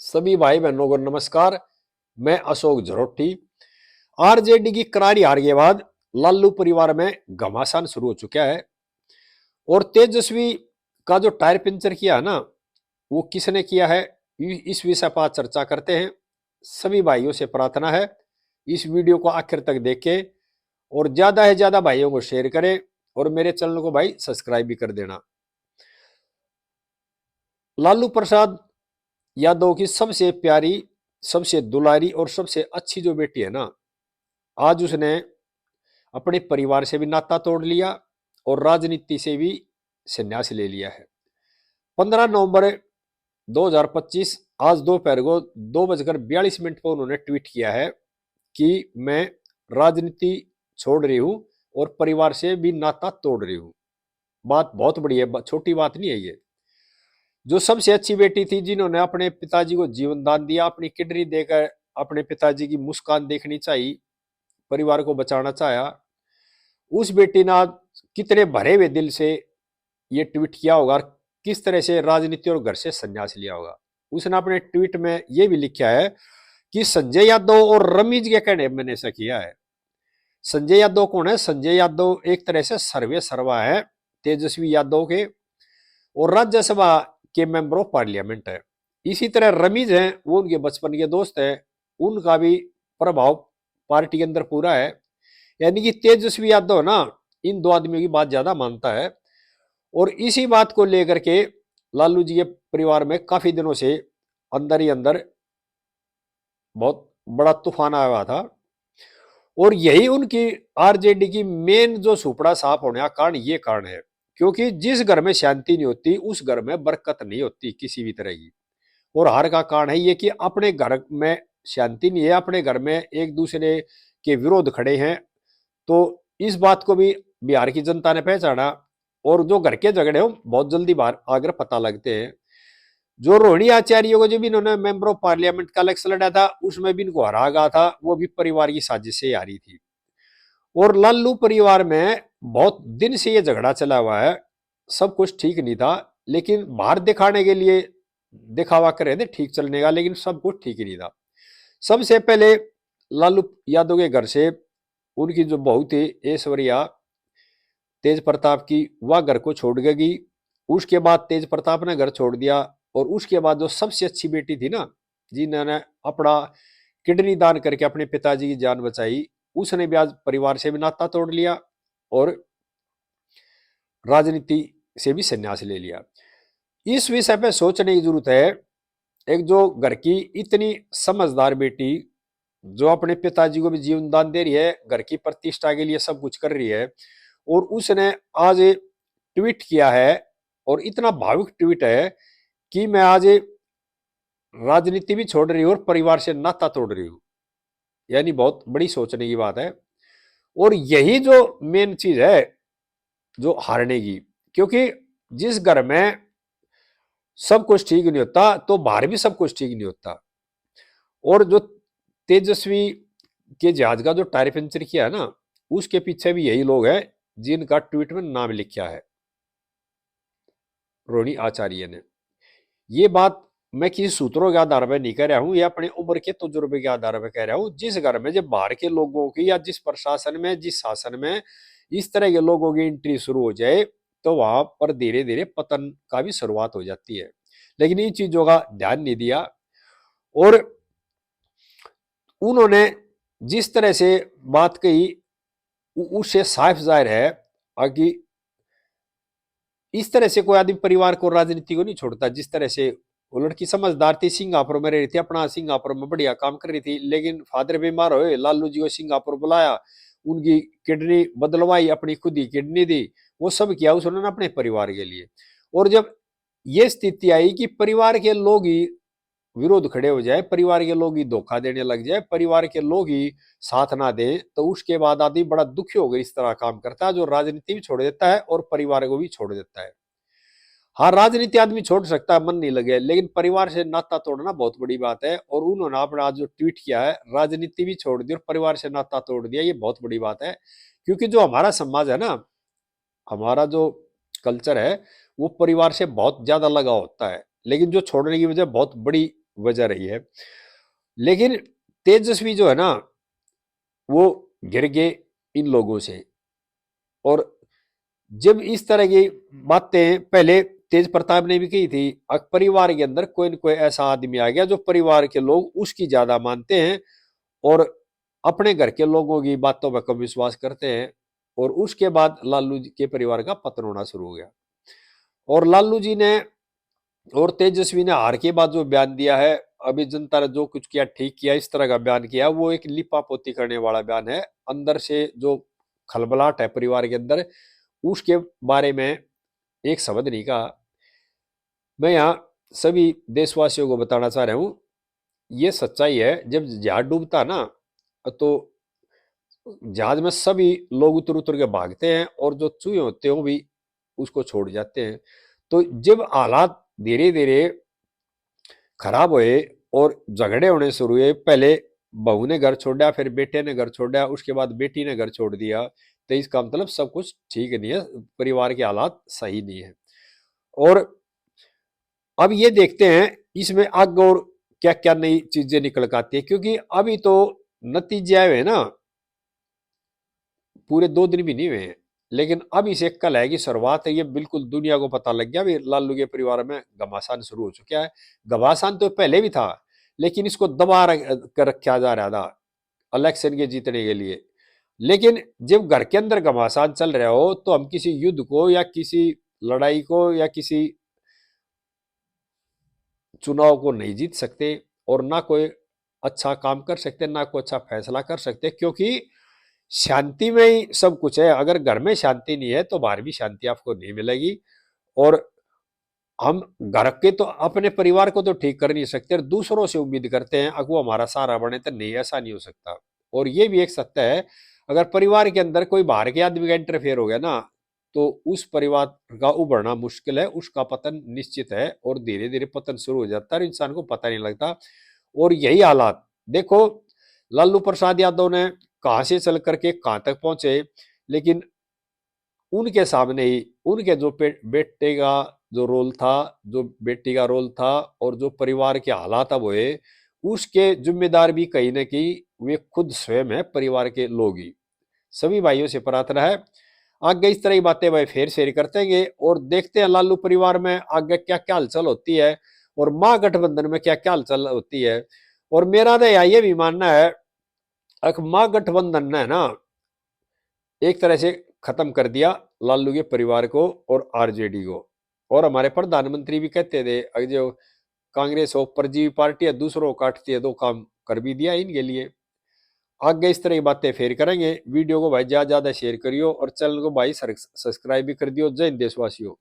सभी भाई बहनों को नमस्कार। मैं अशोक जरोटी। आरजेडी की करारी हार के बाद लालू परिवार में घमासान शुरू हो चुका है और तेजस्वी का जो टायर पंचर किया है ना, वो किसने किया है, इस विषय पर चर्चा करते हैं। सभी भाइयों से प्रार्थना है इस वीडियो को आखिर तक देखें और ज्यादा से ज्यादा भाइयों को शेयर करें और मेरे चैनल को भाई सब्सक्राइब भी कर देना। लालू प्रसाद यादव की सबसे प्यारी, सबसे दुलारी और सबसे अच्छी जो बेटी है ना, आज उसने अपने परिवार से भी नाता तोड़ लिया और राजनीति से भी संन्यास ले लिया है। 15 नवंबर 2025 आज दोपहर को 2:42 पर उन्होंने ट्वीट किया है कि मैं राजनीति छोड़ रही हूं और परिवार से भी नाता तोड़ रही हूं। बात बहुत बड़ी है, छोटी बात नहीं है ये। जो सबसे अच्छी बेटी थी, जिन्होंने अपने पिताजी को जीवन दान दिया, अपनी किडनी देकर अपने पिताजी की मुस्कान देखनी चाहिए, परिवार को बचाना चाहा, उस बेटी ने आज कितने भरे हुए दिल से ये ट्वीट किया होगा, किस तरह से राजनीति और घर से संन्यास लिया होगा। उसने अपने ट्वीट में ये भी लिखा है कि संजय यादव और रमीज के कहने मैंने ऐसा किया है। संजय यादव कौन है? संजय यादव एक तरह से सर्वे सर्वा है तेजस्वी यादव के और राज्यसभा के मेंबर ऑफ पार्लियामेंट है। इसी तरह रमीज है, वो उनके बचपन के दोस्त है, उनका भी प्रभाव पार्टी के अंदर पूरा है। यानी कि तेजस्वी यादव ना इन दो आदमियों की बात ज्यादा मानता है और इसी बात को लेकर के लालू जी के परिवार में काफी दिनों से अंदर ही अंदर बहुत बड़ा तूफान आया हुआ था और यही उनकी आरजेडी की मेन जो सुपड़ा साफ होने का कारण ये कारण है, क्योंकि जिस घर में शांति नहीं होती उस घर में बरकत नहीं होती किसी भी तरह की। और हार का कारण है ये कि अपने घर में शांति नहीं है, अपने घर में एक दूसरे के विरोध खड़े हैं। तो इस बात को भी बिहार की जनता ने पहचाना और जो घर के झगड़े हो बहुत जल्दी बाहर आकर पता लगते हैं। जो रोहिणी आचार्य को जब इन्होंने मेंबर ऑफ पार्लियामेंट का इलेक्शन लड़ा था, उसमें भी इनको हरा गया था, वो भी परिवार की साजिश से हारी थी। और लालू परिवार में बहुत दिन से ये झगड़ा चला हुआ है, सब कुछ ठीक नहीं था, लेकिन बाहर दिखाने के लिए दिखावा कर रहे थे ठीक चलने का, लेकिन सब कुछ ठीक ही नहीं था। सबसे पहले लालू यादव के घर से उनकी जो बहू थी ऐश्वर्या तेज प्रताप की, वह घर को छोड़ गई। उसके बाद तेज प्रताप ने घर छोड़ दिया और उसके बाद जो सबसे अच्छी बेटी थी ना, जिन्होंने अपना किडनी दान करके अपने पिताजी की जान बचाई, उसने भी आज परिवार से भी नाता तोड़ लिया और राजनीति से भी संन्यास ले लिया। इस विषय पे सोचने की जरूरत है। एक जो घर की इतनी समझदार बेटी, जो अपने पिताजी को भी जीवन दान दे रही है, घर की प्रतिष्ठा के लिए सब कुछ कर रही है, और उसने आज ट्वीट किया है और इतना भावुक ट्वीट है कि मैं आज राजनीति भी छोड़ रही हूं और परिवार से नाता तोड़ रही हूं। यानी बहुत बड़ी सोचने की बात है और यही जो मेन चीज है जो हारने की, क्योंकि जिस घर में सब कुछ ठीक नहीं होता तो बाहर भी सब कुछ ठीक नहीं होता। और जो तेजस्वी के जहाज का जो टायर पंचर किया है ना, उसके पीछे भी यही लोग हैं जिनका ट्वीट में नाम लिखा है रोहिणी आचार्य ने। ये बात मैं किसी सूत्रों के आधार पर नहीं कह रहा हूं, ये अपने उम्र के तजुर्बे के आधार पर कह रहा हूं। जिस घर में जब बाहर के लोगों की या जिस प्रशासन में, जिस शासन में इस तरह के लोगों की एंट्री शुरू हो जाए, तो वहां पर धीरे धीरे पतन का भी शुरुआत हो जाती है। लेकिन इन चीजों का ध्यान नहीं दिया और उन्होंने जिस तरह से बात कही उससे साफ जाहिर है कि इस तरह से कोई आदमी परिवार को, राजनीति को नहीं छोड़ता। जिस तरह से वो लड़की समझदार थी, सिंगापुर में रह रही थी, अपना सिंगापुर में बढ़िया काम कर रही थी, लेकिन फादर बीमार हुए, लालू जी को सिंगापुर बुलाया, उनकी किडनी बदलवाई, अपनी खुद ही किडनी दी, वो सब किया उसने अपने परिवार के लिए। और जब ये स्थिति आई कि परिवार के लोग ही विरोध खड़े हो जाए, परिवार के लोग ही धोखा देने लग जाए, परिवार के लोग ही साथ ना दें, तो उसके बाद आदमी बड़ा दुखी होकर इस तरह काम करता है, जो राजनीति भी छोड़ देता है और परिवार को भी छोड़ देता है। हाँ, राजनीति आदमी छोड़ सकता है, मन नहीं लगे, लेकिन परिवार से नाता तोड़ना बहुत बड़ी बात है। और उन्होंने अपना आज जो ट्वीट किया है, राजनीति भी छोड़ दी और परिवार से नाता तोड़ दिया, ये बहुत बड़ी बात है। क्योंकि जो हमारा समाज है ना, हमारा जो कल्चर है, वो परिवार से बहुत ज्यादा लगाव होता है, लेकिन जो छोड़ने की वजह बहुत बड़ी वजह रही है। लेकिन तेजस्वी जो है ना, वो गिर गए इन लोगों से। और जब इस तरह की बातें पहले तेज प्रताप ने भी कही थी, परिवार के अंदर कोई न कोई ऐसा आदमी आ गया जो परिवार के लोग उसकी ज्यादा मानते हैं और अपने घर के लोगों की बातों पर कम विश्वास करते हैं। और उसके बाद लालू जी के परिवार का पतन होना शुरू हो गया। और लालू जी ने और तेजस्वी ने हार के बाद जो बयान दिया है, अभी जनता ने जो कुछ किया ठीक किया, इस तरह का बयान किया, वो एक लिपापोती करने वाला बयान है। अंदर से जो खलबलाहट है परिवार के अंदर, उसके बारे में एक शब्द नहीं कहा। मैं यहाँ सभी देशवासियों को बताना चाह रहा हूं, ये सच्चाई है। जब जहाज डूबता ना, तो जहाज में सभी लोग उतर उतर के भागते हैं और जो चूहे होते हैं वो भी उसको छोड़ जाते हैं। तो जब हालात धीरे धीरे खराब हुए और झगड़े होने शुरू हुए, पहले बहू ने घर छोड़ा, फिर बेटे ने घर छोड़ा, उसके बाद बेटी ने घर छोड़ दिया, तो इसका मतलब सब कुछ ठीक नहीं है, परिवार के हालात सही नहीं है। और अब ये देखते हैं इसमें आगे और क्या क्या नई चीजें निकल के आती है, क्योंकि अभी तो नतीजे आए हुए ना, पूरे 2 दिन भी नहीं हुए हैं। लेकिन अब इसे कल है कि शुरुआत है, ये बिल्कुल दुनिया को पता लग गया भी लालू के परिवार में घमासान शुरू हो चुका है। घमासान तो पहले भी था, लेकिन इसको दबा कर रखा जा रहा था इलेक्शन के जीतने के लिए। लेकिन जब घर के अंदर घमासान चल रहा हो, तो हम किसी युद्ध को या किसी लड़ाई को या किसी चुनाव को नहीं जीत सकते, और ना कोई अच्छा काम कर सकते, ना कोई अच्छा फैसला कर सकते, क्योंकि शांति में ही सब कुछ है। अगर घर में शांति नहीं है तो बाहर भी शांति आपको नहीं मिलेगी। और हम घर के तो अपने परिवार को तो ठीक कर नहीं सकते, और दूसरों से उम्मीद करते हैं अगर वो हमारा सहारा बने, तो नहीं, ऐसा नहीं हो सकता। और ये भी एक सत्य है, अगर परिवार के अंदर कोई बाहर के आदमी का इंटरफेयर हो गया ना, तो उस परिवार का उभरना मुश्किल है, उसका पतन निश्चित है। और धीरे धीरे पतन शुरू हो जाता है और इंसान को पता नहीं लगता। और यही हालात देखो, लालू प्रसाद यादव ने कहां से चल करके कहां तक पहुंचे, लेकिन उनके सामने ही उनके जो बेटे का जो रोल था, जो बेटी का रोल था, और जो परिवार के हालात अब हुए, उसके जिम्मेदार भी कहीं ना कहीं वे खुद स्वयं है, परिवार के लोग ही। सभी भाइयों से प्रार्थना है आगे इस तरह की बातें भाई फिर शेयर करते हैं, और देखते हैं लालू परिवार में आगे क्या क्या हलचल होती है, और महागठबंधन में क्या क्या हलचल होती है। और मेरा तो ये भी मानना है, महागठबंधन ने ना एक तरह से खत्म कर दिया लालू के परिवार को और आरजेडी को। और हमारे प्रधानमंत्री भी कहते थे, अगर जो कांग्रेस हो परजीवी पार्टी है, दूसरों को काटती है, तो काम कर भी दिया इनके लिए। आगे इस तरह की बातें फेर करेंगे। वीडियो को भाई ज्यादा ज्यादा शेयर करियो और चैनल को भाई सब्सक्राइब भी कर दियो। जय हिंद देशवासियों।